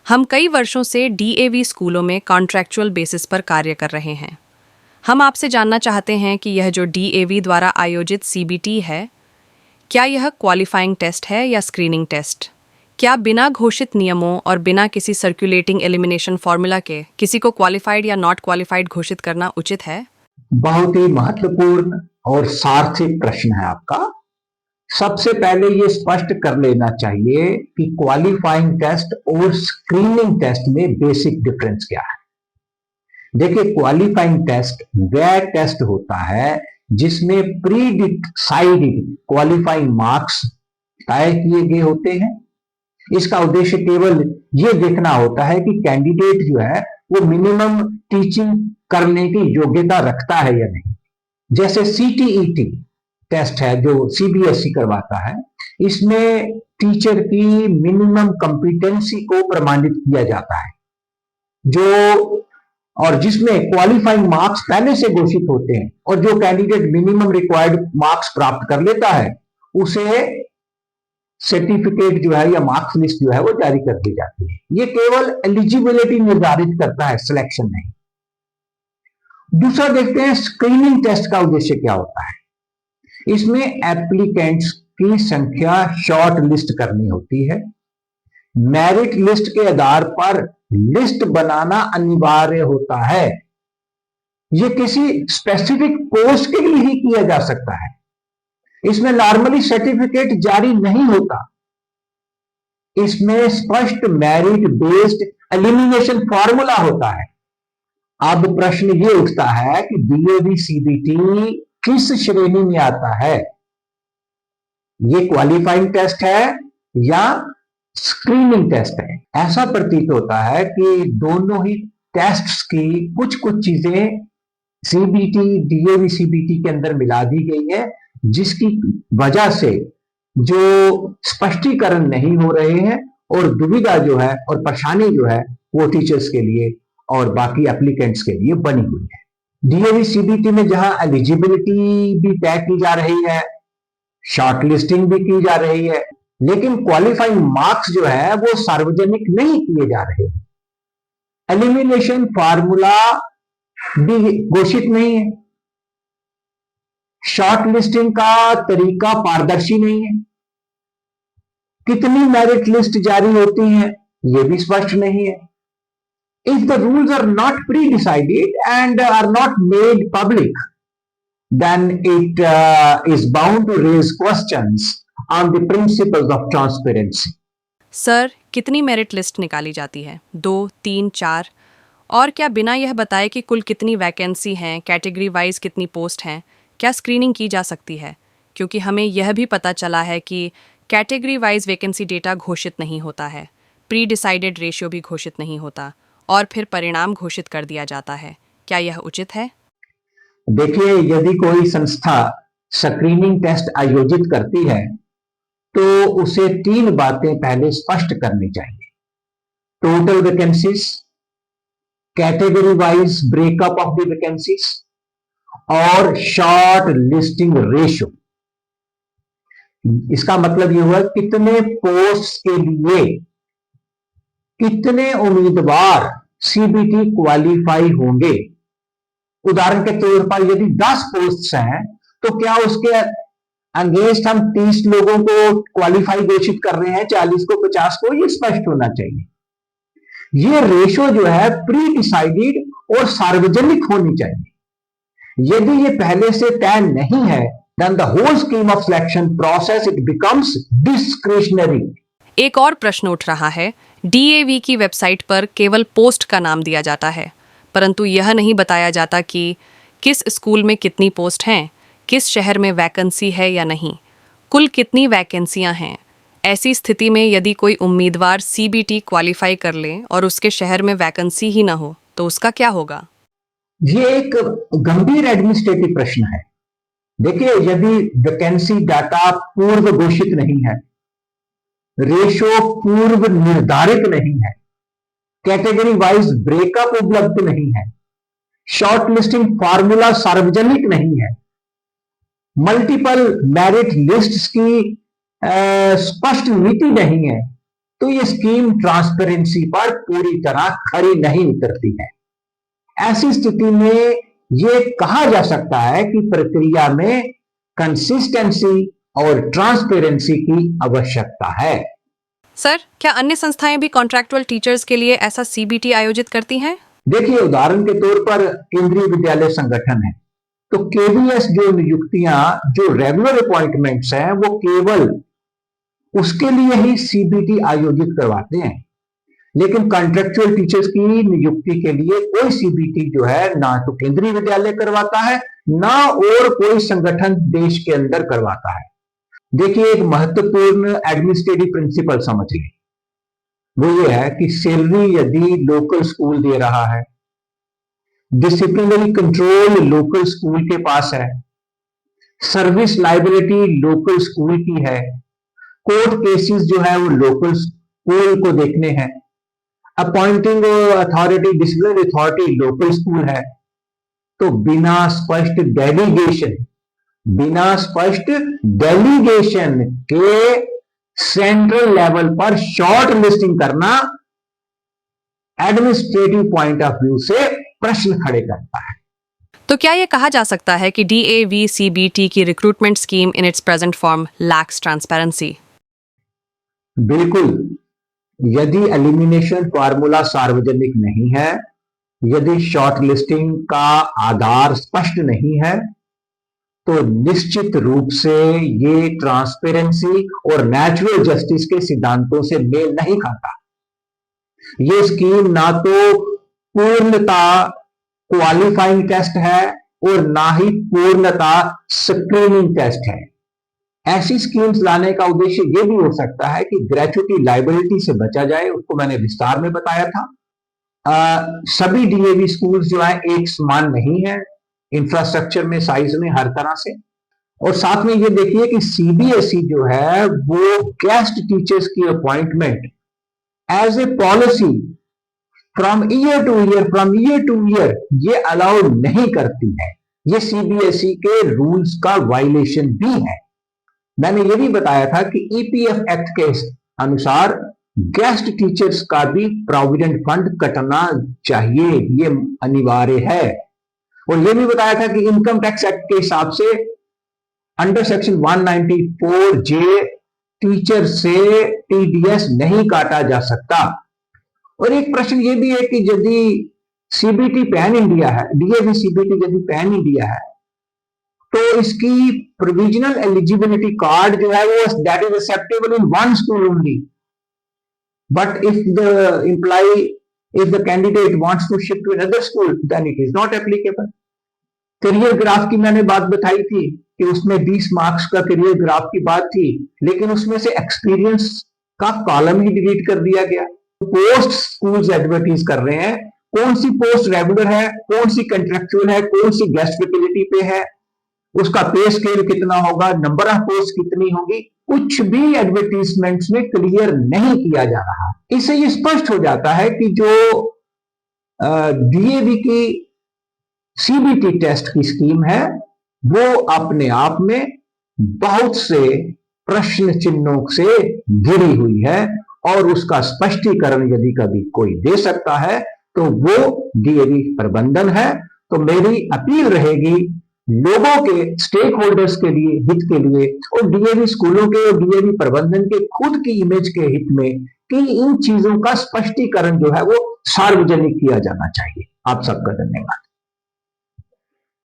हम कई वर्षों से डीएवी स्कूलों में कॉन्ट्रैक्चुअल बेसिस पर कार्य कर रहे हैं। हम आपसे जानना चाहते हैं कि यह जो डीएवी द्वारा आयोजित सीबीटी है, क्या यह क्वालिफाइंग टेस्ट है या स्क्रीनिंग टेस्ट? क्या बिना घोषित नियमों और बिना किसी सर्कुलेटिंग एलिमिनेशन फॉर्मूला के किसी को क्वालिफाइड या नॉट क्वालिफाइड घोषित करना उचित है? बहुत ही महत्वपूर्ण और सार्थक प्रश्न है आपका। सबसे पहले ये स्पष्ट कर लेना चाहिए कि क्वालिफाइंग टेस्ट और स्क्रीनिंग टेस्ट में बेसिक डिफरेंस क्या है। देखिए, क्वालिफाइंग टेस्ट वह टेस्ट होता है जिसमें प्री डिसाइडेड क्वालिफाइंग मार्क्स तय किए गए होते हैं। इसका उद्देश्य केवल ये देखना होता है कि कैंडिडेट जो है वो मिनिमम टीचिंग करने की योग्यता रखता है या नहीं। जैसे सीटीईटी टेस्ट है जो सीबीएसई करवाता है, इसमें टीचर की मिनिमम कॉम्पिटेंसी को प्रमाणित किया जाता है, जो और जिसमें क्वालिफाइंग मार्क्स पहले से घोषित होते हैं, और जो कैंडिडेट मिनिमम रिक्वायर्ड मार्क्स प्राप्त कर लेता है उसे सर्टिफिकेट जो है या मार्क्स लिस्ट जो है वो जारी कर दी जाती है। ये केवल एलिजिबिलिटी निर्धारित करता है, सिलेक्शन नहीं। दूसरा देखते हैं स्क्रीनिंग टेस्ट का उद्देश्य क्या होता है। इसमें एप्लीकेंट्स की संख्या शॉर्ट लिस्ट करनी होती है। मेरिट लिस्ट के आधार पर लिस्ट बनाना अनिवार्य होता है। यह किसी स्पेसिफिक पोस्ट के लिए ही किया जा सकता है। इसमें नॉर्मली सर्टिफिकेट जारी नहीं होता। इसमें स्पष्ट मेरिट बेस्ड एलिमिनेशन फॉर्मूला होता है। अब प्रश्न ये उठता है कि डीएवी सीबीटी किस श्रेणी में आता है? ये क्वालिफाइंग टेस्ट है या स्क्रीनिंग टेस्ट है? ऐसा प्रतीत होता है कि दोनों ही टेस्ट्स की कुछ कुछ चीजें सीबीटी डीएवी सीबीटी के अंदर मिला दी गई है, जिसकी वजह से जो स्पष्टीकरण नहीं हो रहे हैं और दुविधा जो है और परेशानी जो है वो टीचर्स के लिए और बाकी एप्लीकेंट्स के लिए बनी हुई है। डीएवी सीबीटी में जहां एलिजिबिलिटी भी तय की जा रही है, शॉर्ट लिस्टिंग भी की जा रही है, लेकिन क्वालिफाइंग मार्क्स जो है वो सार्वजनिक नहीं किए जा रहे। एलिमिनेशन फार्मूला भी घोषित नहीं है। शॉर्ट लिस्टिंग का तरीका पारदर्शी नहीं है। कितनी मेरिट लिस्ट जारी होती है यह भी स्पष्ट नहीं है। If the rules are not pre-decided and are not made public, then it is bound to raise questions on the principles of transparency. Sir, कितनी मेरिट लिस्ट निकाली जाती है? 2, 3, 4? और क्या बिना यह बताए कि कुल कितनी वैकेंसी हैं, कैटेगरी वाइज कितनी पोस्ट हैं, क्या स्क्रीनिंग की जा सकती है? क्योंकि हमें यह भी पता चला है कि कैटेगरी वाइज वैकेंसी डेटा घोषित नहीं होता है, प्री डिसाइडेड रेशियो भी घोषित नहीं होता और फिर परिणाम घोषित कर दिया जाता है। क्या यह उचित है? देखिए, यदि कोई संस्था स्क्रीनिंग टेस्ट आयोजित करती है तो उसे 3 बातें पहले स्पष्ट करनी चाहिए। Total vacancies, category wise breakup of the vacancies और शॉर्ट लिस्टिंग रेशियो। इसका मतलब यह हुआ कितने पोस्ट के लिए कितने उम्मीदवार सीबीटी क्वालिफाई होंगे। उदाहरण के तौर पर यदि 10 पोस्ट हैं तो क्या उसके अगेंस्ट हम 30 लोगों को क्वालिफाई घोषित कर रहे हैं, 40 को, 50 को? ये स्पष्ट होना चाहिए। ये रेशो जो है प्री डिसाइडेड और सार्वजनिक होनी चाहिए। यदि ये पहले से तय नहीं है, then the whole scheme of selection process it becomes discretionary. एक और प्रश्न उठ रहा है, डीएवी की वेबसाइट पर केवल पोस्ट का नाम दिया जाता है, परंतु यह नहीं बताया जाता कि किस स्कूल में कितनी पोस्ट हैं, किस शहर में वैकेंसी है या नहीं, कुल कितनी वैकेंसियां हैं। ऐसी स्थिति में यदि कोई उम्मीदवार सीबीटी क्वालिफाई कर ले और उसके शहर में वैकेंसी ही ना हो तो उसका क्या होगा? ये एक गंभीर एडमिनिस्ट्रेटिव प्रश्न है। देखिए, यदि वैकेंसी डाटा पूर्व घोषित नहीं है, रेशो पूर्व निर्धारित नहीं है, कैटेगरी वाइज ब्रेकअप उपलब्ध नहीं है, शॉर्ट लिस्टिंग फॉर्मूला सार्वजनिक नहीं है, मल्टीपल मेरिट लिस्ट्स की स्पष्ट नीति नहीं है, तो ये स्कीम ट्रांसपेरेंसी पर पूरी तरह खरी नहीं उतरती है। ऐसी स्थिति में ये कहा जा सकता है कि प्रक्रिया में कंसिस्टेंसी और ट्रांसपेरेंसी की आवश्यकता है। सर, क्या अन्य संस्थाएं भी कॉन्ट्रैक्चुअल टीचर्स के लिए ऐसा सीबीटी आयोजित करती हैं? देखिए, उदाहरण के तौर पर केंद्रीय विद्यालय संगठन है, तो केवीएस जो नियुक्तियां, जो रेगुलर अपॉइंटमेंट्स हैं, वो केवल उसके लिए ही सीबीटी आयोजित करवाते हैं। लेकिन कॉन्ट्रैक्चुअल टीचर्स की नियुक्ति के लिए कोई सीबीटी जो है ना तो केंद्रीय विद्यालय करवाता है, ना और कोई संगठन देश के अंदर करवाता है। देखिए, एक महत्वपूर्ण एडमिनिस्ट्रेटिव प्रिंसिपल समझिए, वो ये है कि सैलरी यदि लोकल स्कूल दे रहा है, डिसिप्लिनरी कंट्रोल लोकल स्कूल के पास है, सर्विस लाइबिलिटी लोकल स्कूल की है, कोर्ट केसेस जो है वो लोकल स्कूल को देखने हैं, appointing authority, disciplinary authority local school है, तो बिना स्पष्ट डेलीगेशन के सेंट्रल लेवल पर शॉर्ट लिस्टिंग करना एडमिनिस्ट्रेटिव पॉइंट ऑफ व्यू से प्रश्न खड़े करता है। तो क्या यह कहा जा सकता है कि DAV-CBT की recruitment scheme in its present form lakhs transparency? बिल्कुल। यदि एलिमिनेशन फार्मूला सार्वजनिक नहीं है, यदि शॉर्ट लिस्टिंग का आधार स्पष्ट नहीं है, तो निश्चित रूप से ये ट्रांसपेरेंसी और नेचुरल जस्टिस के सिद्धांतों से मेल नहीं खाता। ये स्कीम ना तो पूर्णता क्वालिफाइंग टेस्ट है और ना ही पूर्णता स्क्रीनिंग टेस्ट है। ऐसी स्कीम्स लाने का उद्देश्य यह भी हो सकता है कि ग्रेचुइटी लाइबिलिटी से बचा जाए, उसको मैंने विस्तार में बताया था। सभी डीएवी स्कूल्स जो है एक समान नहीं है, इंफ्रास्ट्रक्चर में, साइज में, हर तरह से। और साथ में ये देखिए कि सीबीएसई जो है वो गेस्ट टीचर्स की appointment as a policy from year to year ये अलाउ नहीं करती है। ये सीबीएसई के रूल्स का वायलेशन भी है। मैंने ये भी बताया था कि ईपीएफ एक्ट के अनुसार गेस्ट टीचर्स का भी प्रोविडेंट फंड कटना चाहिए, ये अनिवार्य है। और ये भी बताया था कि इनकम टैक्स एक्ट के हिसाब से अंडर सेक्शन 194J टीचर से टीडीएस नहीं काटा जा सकता। और एक प्रश्न ये भी है कि यदि सीबीटी पैन इंडिया है, डीएवी सीबीटी यदि पैन इंडिया है, तो इसकी प्रोविजनल एलिजिबिलिटी कार्ड जो है वो that is acceptable in one school only, but if the candidate wants to shift to another school, then it is not applicable. Career graph की मैंने बात बताई थी कि उसमें 20 मार्क्स का करियर ग्राफ की बात थी, लेकिन उसमें से एक्सपीरियंस का कॉलम ही डिलीट कर दिया गया। पोस्ट स्कूल्स एडवर्टाइज कर रहे हैं, कौन सी पोस्ट रेगुलर है, कौन सी कंट्रेक्चुअल है, कौन सी गेस्ट फैकल्टी पे है, उसका पे स्केल कितना होगा, नंबर ऑफ पोस्ट कितनी होगी, कुछ भी एडवर्टीजमेंट्स में क्लियर नहीं किया जा रहा। इससे ये स्पष्ट हो जाता है कि जो डीएवी की सीबीटी टेस्ट की स्कीम है वो अपने आप में बहुत से प्रश्न चिन्हों से घिरी हुई है, और उसका स्पष्टीकरण यदि कभी कोई दे सकता है तो वो डीएवी प्रबंधन है। तो मेरी अपील रहेगी लोगों के, स्टेक होल्डर्स के लिए, हित के लिए, और डीएवी स्कूलों के और डीएवी प्रबंधन के खुद की इमेज के हित में कि इन चीजों का स्पष्टीकरण जो है वो सार्वजनिक किया जाना चाहिए। आप सबका धन्यवाद।